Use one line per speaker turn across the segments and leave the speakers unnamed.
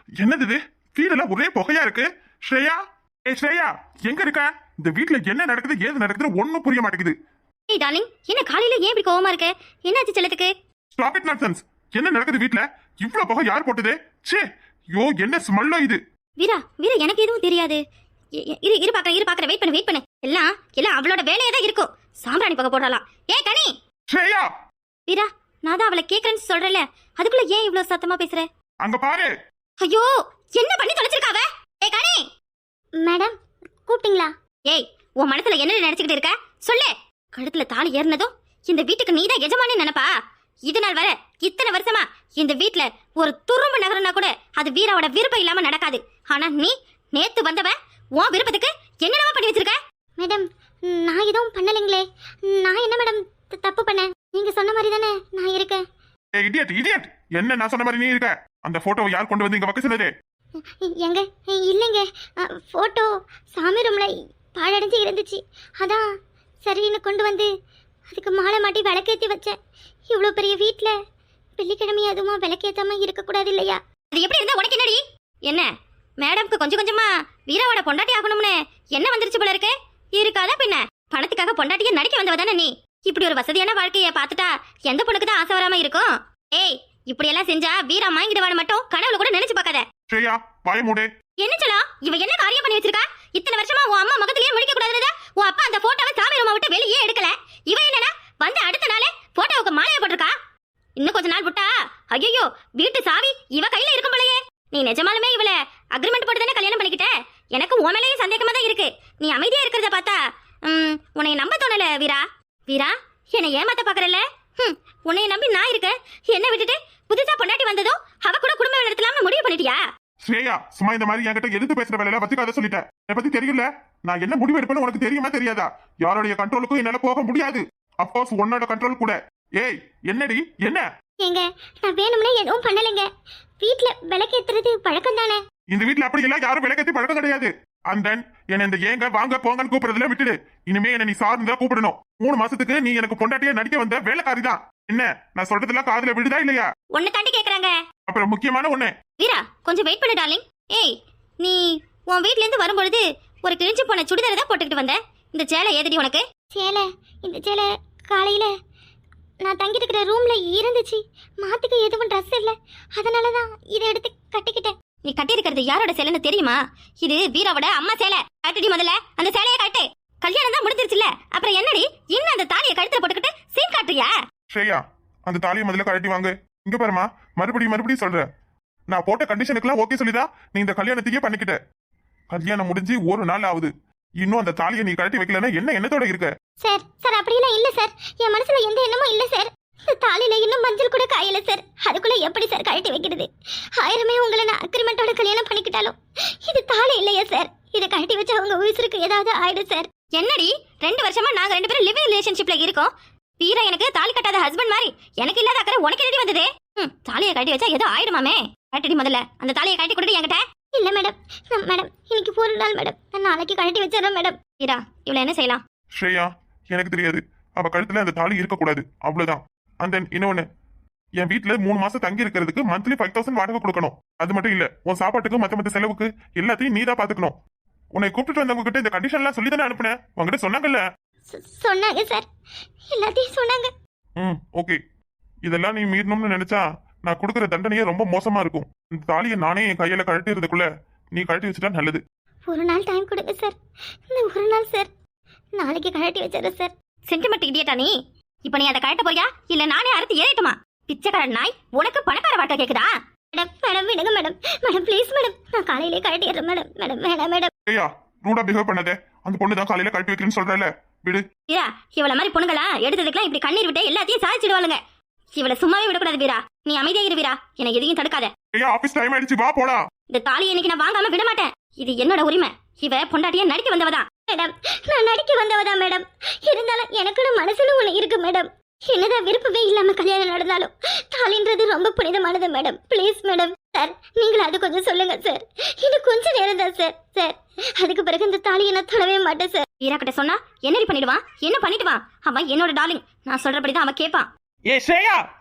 என்னது இது? வீடெல்லாம் ஒரே புகையா இருக்கு. ஸ்ரேயா, ஸ்ரேயா, எங்க இருக்க? இந்த வீட்டுல என்ன நடக்குது, ஏது நடக்குது ஒன்னும் புரிய மாட்டேங்குது.
ஏய் டார்லிங், என்ன காலையில ஏன் இப்படி கோவமா இருக்க? என்னாச்சு செல்லத்துக்கு?
Stop it nonsense. என்ன நடக்குது வீட்டுல? இவ்ளோ புகை யார் போட்டது? ச்சே, யோ என்ன ஸ்மெல்லோ இது.
வீரா, வீரா எனக்கு எதுவும் தெரியாது. இரு பாக்குறேன். வெயிட் பண்ணு. எல்லாம் அவளோட வேலையா தான் இருக்கும். சாம்பிராணி புகை போடலாம். ஏய் கனி.
ஸ்ரேயா.
வீரா, நான் தான் அவளை கேக்குறேன்னு சொல்றேன்ல, அதுக்குள்ள ஏன் இவ்ளோ சத்தமா பேசுற?
அங்க பாரு.
ஐயோ, என்ன பண்ணி தொலைச்சிருக்கா அவ? ஏய் கனி. மேடம், கூப்பிட்டீங்களா? ஏய், உன் மனசுல என்ன நினைச்சிட்டு இருக்க? சொல்லு. கழுத்துல தாலி ஏறினதும் இந்த வீட்டுக்கு நீதான் எஜமானி நினைப்பா? இது நாள் வர இத்தனை வருஷமா இந்த வீட்டுல ஒரு துரும்பு நகரம்னா கூட அது வீராவோட விருப்பம் இல்லாம நடக்காது. ஆனா நீ நேத்து வந்தவ உன் விருப்பத்துக்கு என்னென்னவா பண்ணி வச்சிருக்க? மேடம், நான் எதுவும் பண்ணலைங்களே. நான் என்ன மேடம் தப்பு பண்ணேன்? நீங்க சொன்ன மாதிரி தானே நான் இருக்கேன்.
இடியட், என்ன நான் சொன்ன மாதிரி நீ இருக்க? அந்த போட்டோவை யார் கொண்டு வந்து இங்க வைக்க சொன்னது?
எங்க? இல்லைங்க, போட்டோ சாமி ரூம்ல பாழடைஞ்சு இருந்துச்சு. அதான் சரின்னு கொண்டு வந்து அதுக்கு மாலை மாட்டி விளக்கேற்றி வச்சேன். இவ்வளோ பெரிய வீட்டில் வெள்ளிக்கிழமை அதுமா விளக்கேற்றாம இருக்கக்கூடாது இல்லையா? அது எப்படி இருந்தா உனக்கு என்னடி? என்ன மேடம்க்கு கொஞ்சம் கொஞ்சமா வீராவோட பொண்டாட்டி ஆகணும்னு என்ன வந்துருச்சு போல இருக்கு? இருக்காதா பின்ன? பணத்துக்காக பொண்டாட்டிய நடிக்க வந்தவ தானே நீ? இப்படி ஒரு வசதியான வாழ்க்கைய பார்த்துட்டா எந்த பொண்ணுக்கு தான் ஆசை வராம இருக்கும்? ஏய், இப்படி எல்லாம் செஞ்சா வீரா வாங்கிடுவான்னு மட்டும் கனவுல கூட நினைச்சு பார்க்காத.
ஸ்ரேயா, வாய மூடு.
என்ன சொல்லா? இவ என்ன காரியம் பண்ணி வச்சிருக்கா? இத்தனை வருஷமா உன் அம்மா முகத்திலேயே முடிக்க கூடாதுன்னு உன் அப்பா அந்த போட்டோவை சாமி ரூமை விட்டு வெளியே எடுக்கல. இவ என்னன்னா வந்து அடுத்த நாளே போட்டோவுக்கு மாலையை போட்டிருக்கா. இன்னும் கொஞ்ச நாள் விட்டா ஐயோ வீட்டு சாவி இவ கையில இருக்கும் போலயே. நீ நிஜமாலுமே இவள அக்ரிமெண்ட் போட்டு தானே கல்யாணம் பண்ணிக்கிட்ட? எனக்கு உன் மேலேயே சந்தேகமா தான் இருக்கு. நீ அமைதியா இருக்கிறத பார்த்தா உன்னை நம்ப தோணல வீரா. வீரா, என்னை ஏமாத்த பாக்குறல? உன்னை நம்பி நான் இருக்க. என்ன விட்டுட்டு புதுசா பொண்டாட்டி வந்ததும் அவ கூட குடும்ப நடத்தலாம்னு முடிவு பண்ணிட்டியா?
ஸ்ரேயா, சும்மா இந்த மாதிரி என்கிட்ட எதிர்த்து பேசுற வேலையில வச்சுக்காத சொல்லிட்டேன். என்னை பத்தி தெரியல. நான் என்ன முடிவு எடுப்பேன்னு உனக்கு தெரியுமா தெரியாதா? யாருடைய கண்ட்ரோலுக்கும் என்னால போக முடியாது. அப்கோர்ஸ் உன்னோட கண்ட்ரோல் கூட. ஏய், என்னடி என்ன?
ஏங்க, நான் வேணும்னே எதுவும் பண்ணலைங்க. வீட்ல விளக்கேத்துறது பழக்கம் தானே.
இந்த வீட்ல அப்படி எல்லாம் யாரும் விளக்கேத்தி பழக்கம் கிடையாது. அண்ட் தென் என்ன இந்த ஏங்க வாங்க போங்கன்னு கூப்பிடுறதுல விட்டுடு. இனிமே என்ன நீ சார்ந்தா கூப்பிடணும். 3 மாசத்துக்கு நீ எனக்கு பொண்டாட்டியா நடிக்க வந்த வேலைக்காரி தான். என்ன நான் சொல்றதெல்லாம் காதுல விடுதா இல்லையா?
உன்னை தாண்டி கேக்குறாங்க.
அப்புறம் முக்கியமான ஒண்ணு.
வீரா, கொஞ்சம் வெயிட் பண்ணு டார்லிங். ஏய், நீ உன் வீட்ல இருந்து வரும்பொழுது ஒரு கிழிஞ்சு போன சுடிதாரை தான் போட்டுக்கிட்டு வந்த. இந்த சேலை ஏதடி உனக்கு? இந்த சேலை காலையில நான் தங்கி இருக்கிற ரூம்ல இருந்துச்சு. மாத்துக்கு எதுவும் ட்ரெஸ் இல்ல, அதனாலதான் இதை எடுத்து கட்டிக்கிட்டேன். நீ கட்டி இருக்கிறது யாரோட சேலைன்னு தெரியுமா? இது வீராவோட அம்மா சேலை. கட்டடி முதல்ல அந்த சேலையை கட்டு. கல்யாணம் தான் முடிஞ்சிருச்சுல, அப்புறம் என்னடி இன்னும் அந்த தாலியை கழுத்துல போட்டுக்கிட்டு சீன் காட்டுறியா?
ஸ்ரேயா, அந்த தாலியை முதல்ல கழட்டி வாங்க. இங்க பாருமா, மறுபடியும் சொல்றேன். நான் போட்ட கண்டிஷனுக்குலாம் ஓகே சொல்லிதான் நீ இந்த கல்யாணத்தையே பண்ணிக்கிட்ட. கல்யாணம் முடிஞ்சு 1 நாள் ஆகுது. இன்னும் அந்த தாலியை நீ கழட்டி வைக்கலன்னா என்ன எண்ணத்தோட இருக்க?
சார் அப்படியெல்லாம் இல்ல சார். என் மனசுல எந்த எண்ணமும் இல்ல சார். இந்த தாலியில இன்னும் மஞ்சள் கூட காயல சார். அதுக்குள்ள எப்படி சார் கழட்டி வைக்கிறது? ஆயிரமே உங்களை நான் அக்ரிமெண்டோட கல்யாணம் பண்ணிக்கிட்டாலும் இது தாலி இல்லையா சார்? இதை கழட்டி வச்சா உங்க உயிருக்கு ஏதாவது ஆயிடும் சார். என்னடி, 2 வருஷமா நாங்க 2 பேரும் லிவிங் ரிலேஷன்ஷிப்ல இருக்கோம். வீரா எனக்கு தாலி கட்டாத ஹஸ்பண்ட் மாதிரி. எனக்கு இல்லாத அக்கறை உனக்கு எப்படி வந்தது? தாலியை கட்டி வச்சா ஏதோ ஆயிடுமாமே. கட்டி முதல்ல அந்த தாலியை கட்டி கொடுத்து என்கிட்ட. இல்ல மேடம், மேடம் இன்னைக்கு 1 நாள் மேடம். நான் நாளைக்கு கட்டி வச்சிடறேன் மேடம். வீரா, இவ்வளவு என்ன செய்யலாம்?
ஸ்ரேயா, எனக்கு தெரியாது. அவ கழுத்துல அந்த தாலி இருக்கக்கூடாது, அவ்வளவுதான். அண்ட் தென் இன்னொன்னு, என் வீட்டுல 3 மாசம் தங்கி இருக்கிறதுக்கு மந்த்லி 5000 வாடகை கொடுக்கணும். அது மட்டும் இல்ல, உன் சாப்பாட்டுக்கு மத்த செலவுக்கு எல்லாத்தையும் நீ தான் பாத்துக்கணும். உன்னை கூப்பிட்டு வந்தவங்க கிட்ட இந்த கண்டிஷன் எல்லாம் சொல்லி தானே அனுப்புனேன். உங்ககிட்ட சொன்னாங்கல்ல?
சொன்னாங்க சார், எல்லாத்தையும் சொன்னாங்க.
ஓகே. இதெல்லாம் நீ மீறணும்னு நினைச்சா நான் கொடுக்குற தண்டனையே ரொம்ப மோசமா இருக்கும். இந்த தாலியை நானே என் கையில கழட்டிறதுக்குள்ள நீ கழட்டி வச்சுட்டா நல்லது.
1 நாள் டைம் கொடுங்க சார். இந்த 1 நாள் சார், நாளைக்கு கழட்டி வச்சிடறேன் சார். சென்டிமெண்ட் இடியட்டா நீ? இப்ப நீ அதை கழட்ட போறியா இல்ல நானே அறுத்து ஏறிட்டுமா? பிச்சைக்கார நாய், உனக்கு பணக்கார வாழ்க்கை கேக்குதா? மேடம் விடுங்க மேடம். மேடம் ப்ளீஸ் மேடம், நான் காலையிலே கழட்டிடுறேன் மேடம். மேடம் வேணாம் மேடம்.
ஏயா, ரூடா பிஹேவ் பண்ணாதே. அந்த பொண்ணு தான் காலையில கழட்டி வைக்கிறேன்னு சொல்றல, விடு. வீரா,
இவள மாதிரி பொண்ணுங்களா எடுத்ததுக்கெல்லாம் இப்படி கண்ணீர் விட்டு எல்லாத்தையும் சாதிச்சிடுவாளுங்க. இவளை சும்மாவே விடக்கூடாது வீரா. நீ அமைதியா இரு வீரா, எனக்கு எதையும் தடுக்காத.
ஏயா, ஆபீஸ் டைம் ஆயிடுச்சு, வா போலாம்.
இந்த தாலி இன்னைக்கு நான் வாங்காம விட மாட்டேன். இது என்னோட உரிமை. இவ பொண்டாட்டியா நடிக்க வந்தவதான். மேடம், நான் நடிக்க வந்தவதான் மேடம். இருந்தாலும் எனக்குன்னு மனசுல ஒண்ணு இருக்கு மேடம். என்னதான் விருப்பமே இல்லாம கல்யாணம் நடந்தாலும் தாலின்றது ரொம்ப புனிதமானது மேடம். Please madam. சார், நீங்களும் அது கொஞ்சம் சொல்லுங்க சார். இன்னும் கொஞ்சம் நேரம் தான் சார். சார், அதுக்கு பிறகு இந்த தாலியை நான் தொடவே மாட்டேன் சார். வீரா கிட்ட சொன்னா என்னடி பண்ணிடுவான்? என்ன பண்ணிட்டு வா? அவன் என்னோட டார்லிங். நான் சொல்றபடிதான் அவன் கேட்பான்.
ஏ ஸ்ரேயா,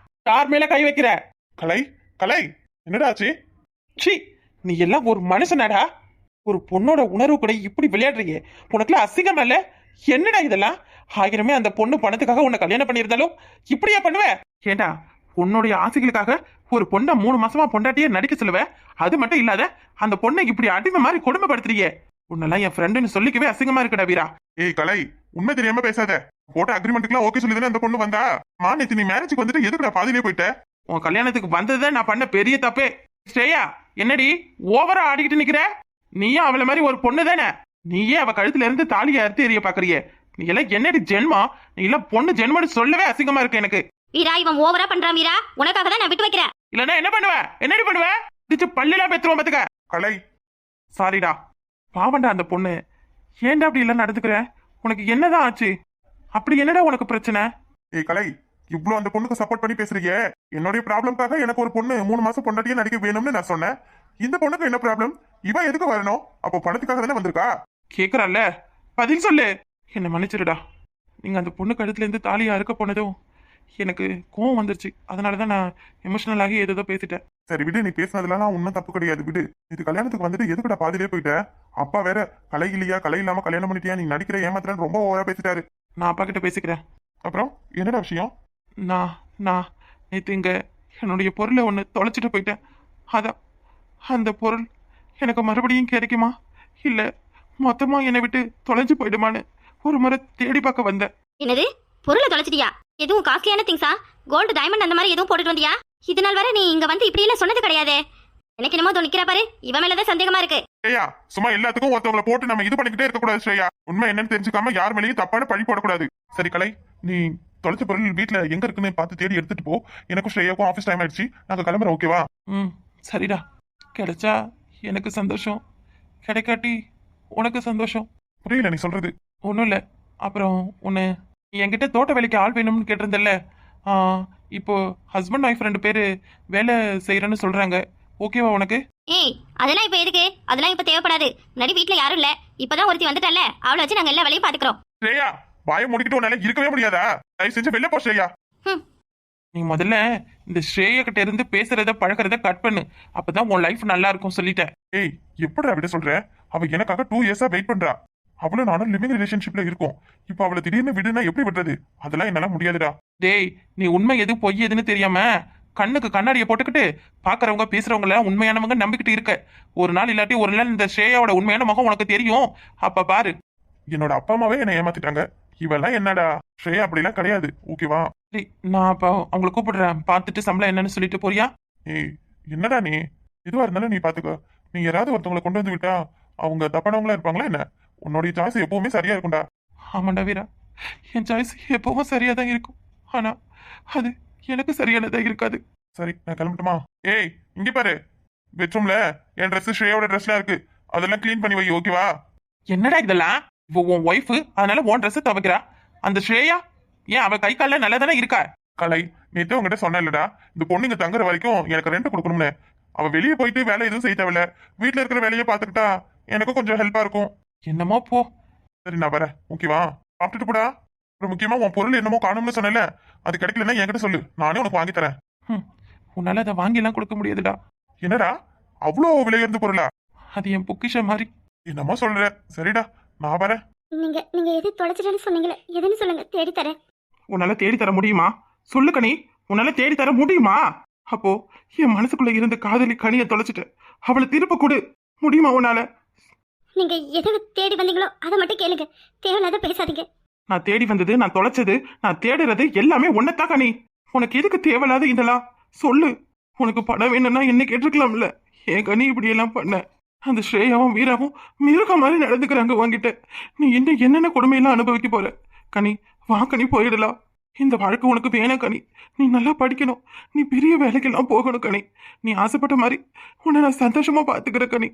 யார் மேல கை வைக்கிற?
கலை, கலை, என்னடா ஆச்சு?
சி, நீ எல்லாம் ஒரு மனுஷனாடா? ஒரு பொண்ணோட உணர்வு கூட இப்படி விளையாடுறீங்க. உனக்குலாம் அசிங்கமா இல்ல? என்னடா இதெல்லாம்? ஆயிரமே அந்த பொண்ணு பணத்துக்காக உன்னை கல்யாணம் பண்ணியிருந்தாலும் இப்படியா பண்ணுவ? ஏண்டா உன்னுடைய ஆசைகளுக்காக ஒரு பொண்ணை 3 மாசமா பொண்டாட்டியே நடிக்க சொல்லுவ? அது மட்டும் இல்லாத அந்த பொண்ணை இப்படி அடிமை மாதிரி கொடுமைப்படுத்துறீங்க. உன்னெல்லாம் என் ஃப்ரெண்டுன்னு சொல்லிக்கவே அசிங்கமா இருக்குடா வீரா.
ஏய் கலை, உண்மை தெரியாம பேசாத. போட்ட அக்ரிமெண்ட்டுக்குலாம் ஓகே சொல்லி தானே அந்த பொண்ணு வந்தா. நேத்து நீ மேரேஜுக்கு வந்துட்டு எதுக்குடா பாதியிலே போயிட்ட?
உன் கல்யாணத்துக்கு வந்ததை நான் பண்ண பெரிய தப்பே. ஸ்ரேயா, என்னடி ஓவரா ஆடிக்கிட்டு நிக்கிற? நீயும் அவளை மாதிரி ஒரு பொண்ணு தானே? நீயே அவ கழுத்துல இருந்து தாலியை அறுத்து எறிய பாக்குறிய? நீ எல்லாம் என்னடி ஜென்மம்? நீ எல்லாம் பொண்ணு ஜென்மன்னு சொல்லவே அசிங்கமா இருக்கு எனக்கு.
வீரா, இவன் ஓவரா பண்றான் வீரா. உனக்காக தான் நான் விட்டு வைக்கிறேன்.
இல்லன்னா என்ன பண்ணுவ? என்னடி பண்ணுவ? திச்சு பல்லிலாம் பெத்துருவோம் பாத்துக்க.
கலை,
சாரிடா, பாவண்டா அந்த பொண்ணு. ஏன்டா அப்படி எல்லாம் நடந்துக்கிற? உனக்கு என்னதான் ஆச்சு? அப்படி என்னடா உனக்கு பிரச்சனை?
ஏய் கலை, இவ்ளோ அந்த பொண்ணுக்கு சப்போர்ட் பண்ணி பேசுறீங்க. என்னுடைய ப்ராப்ளம்காக எனக்கு ஒரு பொண்ணு 3 மாசம் பொண்டாட்டியே நடிக்க வேணும்னு நான் சொன்னேன். இந்த பொண்ணுக்கு என்ன ப்ராப்ளம்? இவன் எதுக்கு வரணும்? அப்போ பணத்துக்காக தானே வந்திருக்கா?
கேக்குறால, பதில் சொல்லு. என்ன மன்னிச்சிருடா. நீங்க அந்த பொண்ணு கழுத்துல இருந்து தாலியை அறுக்க போனதும் எனக்கு கோவம் வந்துருச்சு. அதனாலதான் நான் எமோஷனல் ஆகி ஏதோ பேசிட்டேன்.
சரி விடு, நீ பேசினதுலாம் ஒன்னும் தப்பு கிடையாது, விடு. இது கல்யாணத்துக்கு வந்துட்டு எதுக்குடா பாதியிலே போயிட்ட? அப்பா வேற கலை இல்லையா, கலை இல்லாம கல்யாணம் பண்ணிட்டியா, நீ நடிக்கிற ஏமாத்துறன்னு ரொம்ப ஓவரா பேசிட்டாரு.
நான் அப்பா கிட்ட பேசிக்கிறேன்.
அப்புறம் என்னடா விஷயம்?
நான் நான் நேற்று இங்கே என்னுடைய பொருளை ஒன்று தொலைச்சிட்டு போயிட்டேன். அதான் அந்த பொருள் எனக்கு மறுபடியும் கிடைக்குமா இல்லை மொத்தமாக என்னை விட்டு தொலைஞ்சு போயிடுமான்னு ஒரு முறை தேடி பார்க்க வந்தேன்.
என்னது, பொருளை தொலைச்சிட்டியா? எதுவும் காஸ்ட்லியான திங்ஸா? கோல்டு, டைமண்ட் அந்த மாதிரி எதுவும் போட்டுட்டு வந்தியா? இது நாள் வரை நீ இங்க வந்து இப்படி எல்லாம் சொன்னது கிடையாது. எனக்கு என்னமோ நிக்கிற பாரு, இவன் மேலதான் சந்தேகமா இருக்கு.
ஸ்ரேயா, சும்மா எல்லாத்துக்கும் ஒருத்தவங்களை போட்டு நம்ம இது பண்ணிக்கிட்டே இருக்க கூடாது ஸ்ரேயா. உண்மை என்னன்னு தெரிஞ்சுக்காம யார் மேலேயும் தப்பான பழி போடக்கூடாது. சரி கலை, நீ தொலைச்ச பொருள் வீட்டுல எங்க இருக்குன்னு பார்த்து தேடி எடுத்துட்டு போ. எனக்கும் ஸ்ரேயாக்கும் ஆஃபீஸ் டைம் ஆயிடுச்சு, நாங்க கிளம்புறோம், ஓகேவா?
சரிடா. கிடைச்சா எனக்கு சந்தோஷம், கிடைக்காட்டி உனக்கு சந்தோஷம்.
புரியல நீ சொல்றது.
ஒன்றும் இல்லை. அப்புறம் ஒன்று, என்கிட்ட தோட்ட வேலைக்கு ஆள் வேணும்னு கேட்டிருந்தல்ல, இப்போ ஹஸ்பண்ட் ஒய்ஃப் 2 பேர் வேலை செய்கிறேன்னு சொல்கிறாங்க. ஓகேவா உனக்கு?
ஏய், அதெல்லாம் இப்ப எதுக்கு? அதெல்லாம் இப்ப தேவைப்படாது. முன்னாடி வீட்டுல யாரும் இல்ல, இப்பதான் ஒருத்தி வந்துட்டல்ல, அவளை வச்சு நாங்க எல்லா வேலையும் பாத்துக்கிறோம்.
ஸ்ரேயா, வாயை முடிக்கிட்டு உன்னால இருக்கவே முடியாதா? தயவு செஞ்சு வெளில போ ஸ்ரேயா.
நீ முதல்ல இந்த ஸ்ரேயா கிட்ட இருந்து பேசுறத பழக்கிறத கட் பண்ணு. அப்பதான் உன் லைஃப் நல்லா இருக்கும் சொல்லிட்டேன்.
ஏய், எப்படிடா விட சொல்ற? அவ எனக்காக 2 இயர்ஸா வெயிட் பண்றா. அவளும் நானும் லிவிங் ரிலேஷன்ஷிப்ல இருக்கோம். இப்போ அவளை திடீர்னு விடுனா எப்படி விடுறது? அதெல்லாம் என்னால முடியாதுடா.
டேய், நீ உண்மை எது பொய் எதுன்னு தெரியாம கண்ணுக்கு கண்ணாடியை போட்டுக்கிட்டு பாக்குறவங்க பேசுறவங்கள உண்மையானவங்க நம்பிக்கிட்டு இருக்க. ஒரு நாள் இல்லாட்டி ஒரு நாள் இந்த ஸ்ரேயாவோட உண்மையான முகம் உனக்கு தெரியும். அப்ப பாரு.
என்னோட அப்பா அம்மாவே என்னை ஏமாத்திட்டாங்க. இவெல்லாம் என்னடா? ஸ்ரேயா அப்படிலாம் கிடையாது, ஓகேவா?
நான் அப்ப அவங்களை கூப்பிடுறேன், பார்த்துட்டு சம்பளம் என்னன்னு சொல்லிட்டு போறியா?
ஏய், என்னடா நீ? எதுவா இருந்தாலும் நீ பாத்துக்க. நீ யாராவது ஒருத்தவங்களை கொண்டு வந்து விட்டா அவங்க தப்பானவங்களா இருப்பாங்களா என்ன? உன்னுடைய சாய்ஸ் எப்பவுமே சரியா இருக்கும்டா.
ஆமாண்டா வீரா, என் சாய்ஸ் எப்பவும் சரியா தான் இருக்கும். ஆனா அது எனக்கு சரியானதா இருக்காது.
சரி, நான் கிளம்பட்டுமா? ஏய், இங்க பாரு, பெட்ரூம்ல என் ட்ரெஸ் ஸ்ரேயாவோட ட்ரெஸ்லாம் இருக்கு, அதெல்லாம் க்ளீன் பண்ணி வை, ஓகேவா?
என்னடா இதெல்லாம்? இப்போ உன் ஒய்ஃப் அதனால உன் ட்ரெஸ் துவைக்கிறா. அந்த ஸ்ரேயா ஏன் அவ கை காலில் நல்லா தானே இருக்கா?
கலை, நேற்று உங்ககிட்ட சொன்ன இல்லடா, இந்த பொண்ணு இங்க தங்குற வரைக்கும் எனக்கு ரெண்ட் கொடுக்கணும்னு. அவ வெளியே போயிட்டு வேலை எதுவும் செய்ய தேவையில்ல, வீட்டுல இருக்கிற வேலையை பார்த்துக்கிட்டா எனக்கும் கொஞ்சம் ஹெல்ப்பா இருக்கும்.
என்னமோ போ.
சரி, நான் வரேன், ஓகேவா? சாப்பிட்டுட்டு போடா. அப்புறம் முக்கியமா உன் பொருள் என்னமோ காணும்னு சொன்னல, அது கிடைக்கலன்னா என்கிட்ட சொல்லு, நானே உனக்கு வாங்கி தரேன்.
உன்னால அதை வாங்கிலாம் கொடுக்க முடியாதுடா.
என்னடா அவ்வளோ விலையுயர்ந்த பொருளா?
அது என் பொக்கிஷ மாதிரி.
என்னமோ சொல்ற. சரிடா, நான் வரேன்.
நீங்க நீங்க எது தொலைச்சிட்டேன்னு சொன்னீங்களே, எதுன்னு சொல்லுங்க, தேடி தரேன்.
உன்னால தேடி தர முடியுமா? சொல்லு கனி, உன்னால தேடி தர முடியுமா? அப்போ என் மனசுக்குள்ள இருந்த காதலி கனியை தொலைச்சிட்ட, அவளை திருப்ப கொடு. முடியுமா உன்னால?
நீங்க எதை தேடி வந்தீங்களோ அதை மட்டும் கேளுங்க, தேவையில்லாத பேசாதீங்க.
நான் தேடி வந்தது, நான் தொலைச்சது, நான் தேடுறது எல்லாமே ஒன்னத்தான் கனி. உனக்கு எதுக்கு தேவையில்லாத இதெல்லாம் சொல்லு. உனக்கு பணம் வேணும்னா என்ன கேட்டிருக்கலாம்ல. ஏன் கனி இப்படி எல்லாம் பண்ண? அந்த ஸ்ரேயாவும் வீராவும் மிருக மாதிரி நடந்துக்கிறாங்க வாங்கிட்ட. நீ இன்னும் என்னென்ன கொடுமையெல்லாம் அனுபவிக்க போற? கனி வா கனி, போயிடலாம். இந்த வாழ்க்கை உனக்கு வேணும் கனி. நீ நல்லா படிக்கணும், நீ பெரிய வேலைக்கெல்லாம் போகணும் கனி. நீ ஆசைப்பட்ட மாதிரி உன்னை நான் சந்தோஷமா பாத்துக்கிற கனி.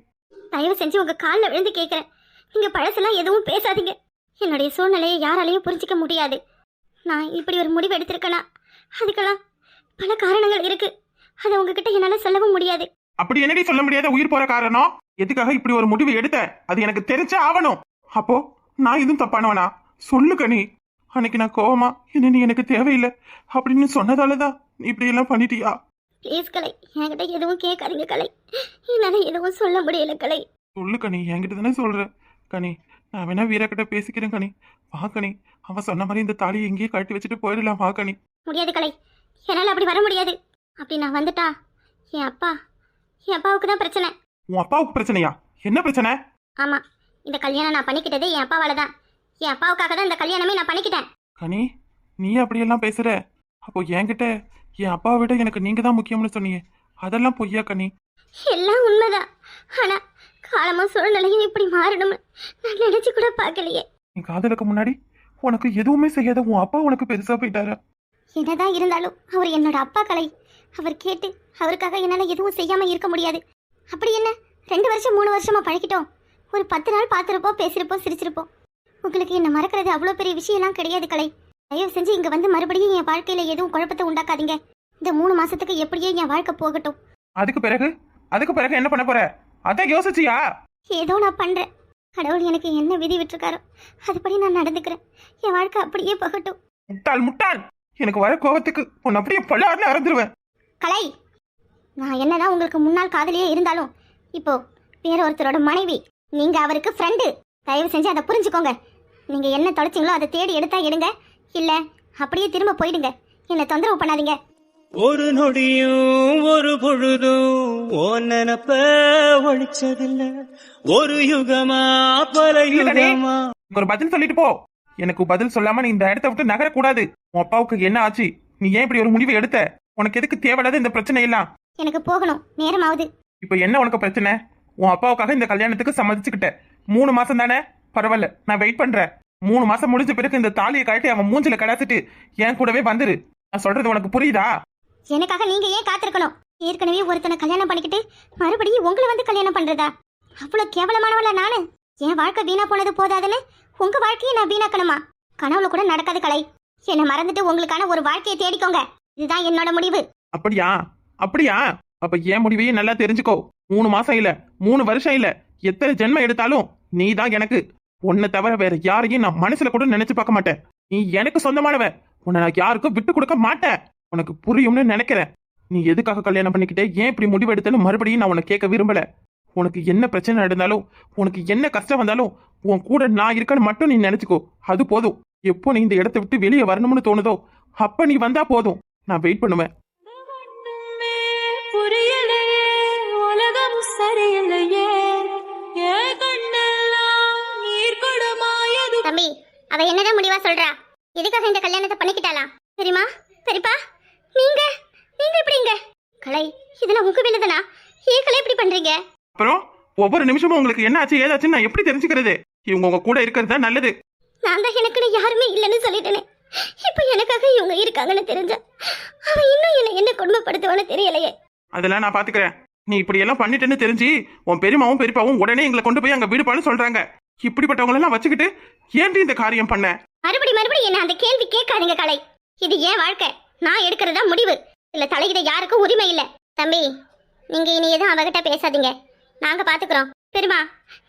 தயவு செஞ்சு உங்க காலில் விழுந்து கேட்கிறேன், நீங்க பழசெல்லாம் எதுவும் பேசாதீங்க. என்னுடைய சூழ்நிலையை யாராலையும் புரிஞ்சிக்க முடியாது. நான் இப்படி ஒரு முடிவு எடுத்திருக்கேனா, அதுக்கெல்லாம் பல காரணங்கள் இருக்கு. அதை உங்ககிட்ட என்னால சொல்லவும் முடியாது.
அப்படி என்னடி சொல்ல முடியாத உயிர் போற காரணம்? எதுக்காக இப்படி ஒரு முடிவு எடுத்த? அது எனக்கு தெரிஞ்சே ஆகணும். அப்போ நான் எதுவும் தப்பானவனா? சொல்லு கனி. அன்னைக்கு நான் கோவமா என்ன நீ எனக்கு தேவையில்லை அப்படின்னு சொன்னதாலதான் நீ இப்படி எல்லாம் பண்ணிட்டியா?
ப்ளீஸ் கலை, என்கிட்ட எதுவும் கேட்காதீங்க கலை. என்னால எதுவும் சொல்ல முடியல கலை.
சொல்லு கனி, என்கிட்ட தானே சொல்ற. கனி, நான் வேணா வீரக்கிட்ட பேசிக்கிறேன் கனி. வா கனி, அவன் சொன்ன மாதிரி இந்த தாலியை எங்கேயே கட்டி வச்சுட்டு போயிடலாம். வா கனி.
முடியாது கலை, என்னால் அப்படி வர முடியாது. அப்படி நான் வந்துட்டா என் அப்பாவுக்கு தான் பிரச்சனை.
உன் அப்பாவுக்கு பிரச்சனையா? என்ன பிரச்சனை?
ஆமா, இந்த கல்யாணம் நான் பண்ணிக்கிட்டதே என் அப்பாவால தான். என் அப்பாவுக்காக தான் இந்த கல்யாணமே நான் பண்ணிக்கிட்டேன்.
கனி, நீ அப்படியெல்லாம் பேசுற? அப்போ என்கிட்ட என் அப்பாவை விட எனக்கு நீங்க தான் முக்கியம்னு சொன்னீங்க. அதெல்லாம் பொய்யா கனி?
எல்லாம் உண்மைதான். ஆனா காலமும் சூழ்நிலையும் இப்படி மாறணும்னு நான் நினைச்சு கூட பார்க்கலையே.
நீ காதலுக்கு முன்னாடி உனக்கு எதுவுமே செய்யாத உன் அப்பா உனக்கு பெருசா போயிட்டாரா?
என்னதான் இருந்தாலும் அவர் என்னோட அப்பா கலை. அவர் கேட்டு அவருக்காக என்னால எதுவும் செய்யாம இருக்க முடியாது. அப்படி என்ன 2 வருஷம் 3 வருஷமா பழகிட்டோம். ஒரு 10 நாள் பார்த்துருப்போம், பேசிருப்போம், சிரிச்சிருப்போம். உங்களுக்கு என்ன மறக்கிறது அவ்வளோ பெரிய விஷயம்லாம் கிடையாது கலை. தயவு செஞ்சு இங்க வந்து மறுபடியும் என் வாழ்க்கையில எதுவும் குழப்பத்தை உண்டாக்காதீங்க. இந்த 3 மாசத்துக்கு எப்படியே என் வாழ்க்கை போகட்டும்.
அதுக்கு பிறகு என்ன பண்ண போற? அதை யோசிச்சியா?
ஏதோ நான் பண்றேன். கடவுள் எனக்கு என்ன விதி விட்டுருக்காரோ அதுபடி நான் நடந்துக்கிறேன். என் வாழ்க்கை அப்படியே போகட்டும்.
முட்டாள், எனக்கு வர கோபத்துக்கு உன்னை அப்படியே பல்லாறுல அறந்துருவேன்.
கலை, நான் என்னதான் உங்களுக்கு முன்னாள் காதலியே இருந்தாலும் இப்போ வேற ஒருத்தரோட மனைவி. நீங்க அவருக்கு ஃப்ரெண்டு. தயவு செஞ்சு அதை புரிஞ்சுக்கோங்க. நீங்க என்ன தொலைச்சிங்களோ அதை தேடி எடுத்தா எடுங்க, இல்ல அப்படியே திரும்ப போயிடுங்க. என்னை தொந்தரவு பண்ணாதீங்க.
ஒரு நொடியும் ஒரு பொழுதும் ஓ நினப்ப ஒழிச்சதில்ல. ஒரு யுகமா பல யுகமா.
ஒரு பதில் சொல்லிட்டு போ. எனக்கு பதில் சொல்லாம நீ இந்த இடத்த விட்டு நகரக்கூடாது. உன் அப்பாவுக்கு என்ன ஆச்சு? நீ ஏன் இப்படி ஒரு முடிவை எடுத்த? உனக்கு எதுக்கு தேவையில்லாத இந்த பிரச்சனை எல்லாம்?
எனக்கு போகணும், நேரமாவது.
இப்ப என்ன உனக்கு பிரச்சனை? உன் அப்பாவுக்காக இந்த கல்யாணத்துக்கு சம்மதிச்சுக்கிட்ட. 3 மாசம் தானே, பரவாயில்ல, நான் வெயிட் பண்றேன். 3 மாசம் முடிஞ்ச பிறகு இந்த தாலியை கழட்டி அவன் மூஞ்சில கடாச்சிட்டு என் கூடவே வந்துரு. நான் சொல்றது உனக்கு புரியுதா?
எனக்காக நீங்க ஏன் காத்திருக்கணும்? ஏற்கனவே ஒருத்தனை கல்யாணம் பண்ணிக்கிட்டு மறுபடியும் உங்களை வந்து கல்யாணம் பண்றதா? அவ்வளவு கேவலமானவள நானு? என் வாழ்க்கை வீணா போனது போதாதுன்னு உங்க வாழ்க்கையை நான் வீணாக்கணுமா? கனவுல கூட நடக்காது கலை. என்னை மறந்துட்டு உங்களுக்கான ஒரு வாழ்க்கையை தேடிக்கோங்க. இதுதான் என்னோட முடிவு.
அப்படியா? அப்ப என் முடிவையே நல்லா தெரிஞ்சுக்கோ. 3 மாசம் இல்ல, 3 வருஷம் இல்ல, எத்தனை ஜென்மம் எடுத்தாலும் நீ தான் எனக்கு. உன்னை தவிர வேற யாரையும் நான் மனசுல கூட நினைச்சு பார்க்க மாட்டேன். நீ எனக்கு சொந்தமானவ. உன்னை நான் யாருக்கும் விட்டு கொடுக்க மாட்டேன். உனக்கு புரியும்னு நினைக்கிறேன். நீ எதுக்காக கல்யாணம் பண்ணிக்கிட்டே, ஏன் இப்படி முடிவு எடுத்தேன்னு மறுபடியும் நான் உன்னை கேட்க விரும்பல. உனக்கு என்ன பிரச்சனை நடந்தாலும், உனக்கு என்ன கஷ்டம் வந்தாலும் உன் கூட நான் இருக்கன்னு மட்டும் நீ நினைச்சுக்கோ. அது போதும். எப்போ நீ இந்த இடத்தை விட்டு வெளியே வரணும்னு தோணுதோ அப்ப நீ வந்தா போதும். நான் வெயிட் பண்ணுவேன்.
தம்பி, அவ என்னதான் முடிவா சொல்றா? எதுக்காக இந்த கல்யாணத்தை பண்ணிக்கிட்டாளா? பெரியமா, பெரியப்பா, நீங்க எப்படிங்க? கலை, இதெல்லாம் உங்க வேலைதானா? ஏன் கலை இப்படி பண்றீங்க?
அப்புறம் ஒவ்வொரு நிமிஷமும் உங்களுக்கு என்ன ஆச்சு ஏதாச்சுன்னு நான் எப்படி தெரிஞ்சுக்கிறது? இவங்க உங்க கூட இருக்கிறது தான் நல்லது.
நான் தான் எனக்குன்னு யாருமே இல்லைன்னு சொல்லிட்டேனே. இப்ப எனக்காக இவங்க இருக்காங்கன்னு தெரிஞ்சா அவன் இன்னும் என்ன கொடுமைப்படுத்துவான்னு தெரியலையே.
அதெல்லாம் நான் பாத்துக்கிறேன். நீ இப்படி எல்லாம் பண்ணிட்டேன்னு தெரிஞ்சு உன் பெரியமாவும் பெரியப்பாவும் உடனே எங்களை கொண்டு போய் அங்க விடுப்பான்னு சொல்றாங்க. இப்படிப்பட்டவங்க எல்லாம் வச்சுக்கிட்டு ஏன்டி இந்த காரியம் பண்ண?
மறுபடி என்ன அந்த கேள்வி கேட்காதீங்க கலை. இது ஏன் வாழ்க்கை, நான் எடுக்கிறதா முடிவு. இல்ல தலையிட யாருக்கும் உரிமை இல்ல. தம்பி, நீங்க இனி எதுவும் அவகிட்ட பேசாதீங்க, நாங்க பாத்துக்கிறோம். பெரியமா,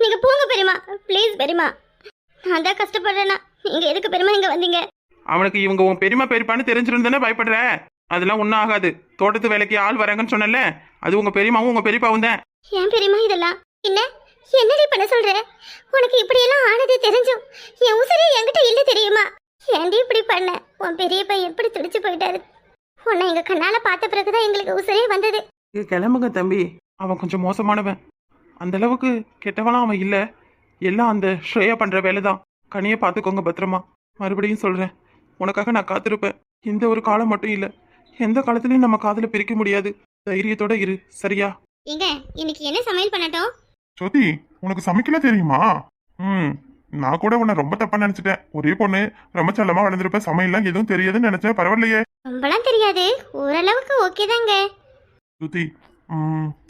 நீங்க போங்க பெரியமா, ப்ளீஸ் பெரியமா. நான் தான் கஷ்டப்படுறேன்னா நீங்க எதுக்கு பெரியமா இங்க வந்தீங்க?
அவனுக்கு இவங்க உன் பெரியமா பெரியப்பான்னு தெரிஞ்சிருந்தானே பயப்படுற. அதெல்லாம் ஒன்றும் ஆகாது. தோட்டத்து வேலைக்கு ஆள் வராங்கன்னு சொன்னல, அது உங்க பெரியமாவும் உங்க பெரியப்பாவும் தான்.
ஏன் பெரியமா இதெல்லாம்? என்னடி பண்ண சொல்ற? உனக்கு இப்படி எல்லாம் ஆனது தெரிஞ்சும் என் உசுரே என்கிட்ட இல்ல தெரியுமா? ஏன்டி இப்படி பண்ண? உன் பெரியப்பா எப்படி துடிச்சு போயிட்டாரு. உன்னை எங்க கண்ணால பார்த்த பிறகுதான் எங்களுக்கு உசுரே வந்தது.
கிளம்புங்க தம்பி. அவன் கொஞ்சம் மோசமானவன். அந்த அளவுக்கு கெட்டவனாம் அவன் இல்ல. எல்லாம் அந்த ஸ்ரேயா பண்ற வேலைதான். கனியை பார்த்துக்கோங்க பத்திரமா. மறுபடியும் சொல்றேன், உனக்காக நான் காத்திருப்பேன். இந்த ஒரு காலம் மட்டும் இல்ல, எந்த காலத்திலயும் நம்ம காதல பிரிக்க முடியாது. தைரியத்தோட இரு, சரியா?
எங்க இன்னைக்கு என்ன சமையல் பண்ணட்டும்?
ஜோதி, உனக்கு சமைக்கல தெரியுமா? நான் கூட உன்னை ரொம்ப தப்பா நினைச்சிட்டேன். ஒரே பொண்ணு, ரொம்ப செல்லமா வளர்ந்துருப்ப, சமையல்லாம் எதுவும் தெரியாதுன்னு நினைச்சேன். பரவாயில்லையே.
ரொம்பலாம் தெரியாது, ஓரளவுக்கு ஓகே தாங்க.
ஜோதி,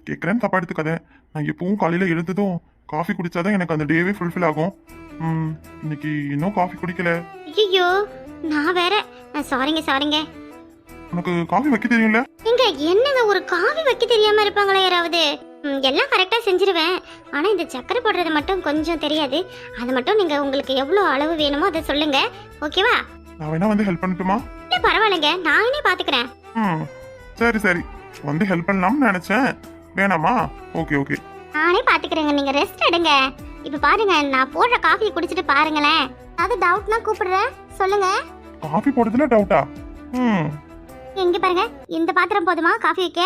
கேட்குறேன்னு தப்பா எடுத்துக்காத. நான் எப்பவும் காலையில எழுந்ததும் காஃபி குடிச்சாதான் எனக்கு அந்த டேவே ஃபுல்ஃபில் ஆகும். இன்னைக்கு இன்னும் காஃபி குடிக்கல.
ஐயோ, நான் வேற. சாரிங்க.
உனக்கு காஃபி வைக்க தெரியும்ல?
எங்க என்னங்க ஒரு காஃபி வைக்க தெரியாம இருப்பாங்களா யாராவது? எல்லாம் கரெக்டா செஞ்சிருவேன். ஆனா இந்த சக்கரை போடுறது மட்டும் கொஞ்சம் தெரியாது. அது மட்டும் நீங்க உங்களுக்கு எவ்வளவு அளவு வேணுமோ அதை சொல்லுங்க, ஓகேவா?
நான் வேணா வந்து ஹெல்ப் பண்ணட்டுமா?
இல்ல பரவாயில்லைங்க, நானே பாத்துக்கிறேன்.
சரி. வந்து ஹெல்ப் பண்ணலாம்னு நினைச்சேன். வேணாமா? Okay okay.
நானே பாத்துக்கிறேங்க, நீங்க ரெஸ்ட் எடுங்க. இப்ப பாருங்க, நான் போடுற காஃபியை குடிச்சிட்டு பாருங்களேன். அது டவுட்னா கூப்பிடுறேன், சொல்லுங்க.
காஃபி போடுறதுல டவுட்டா?
எங்க பாருங்க, இந்த பாத்திரம் போதுமா காஃபி வைக்க?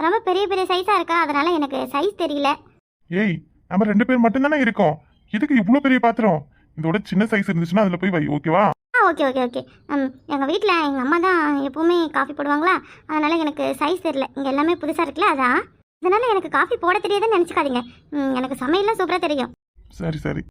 ரொம்ப பெரிய பெரிய சைஸா இருக்கா, அதனால எனக்கு சைஸ் தெரியல.
ஏய், நம்ம 2 பேர் மட்டும் தானே இருக்கோம். இதுக்கு இவ்ளோ பெரிய பாத்திரம்? இதோட சின்ன சைஸ் இருந்துச்சுன்னா அதுல போய் வை, ஓகேவா?
Okay okay okay. எங்கள் வீட்டில் எங்கள் அம்மா தான் எப்பவுமே காஃபி போடுவாங்களா, அதனால எனக்கு சைஸ் தெரியல. இங்கே எல்லாமே புதுசாக இருக்குல்ல, அதான். அதனால எனக்கு காஃபி போட தெரியாதுன்னு நினச்சிக்காதீங்க. எனக்கு சமையல்லாம் சூப்பராக தெரியும்.
சரி சரி.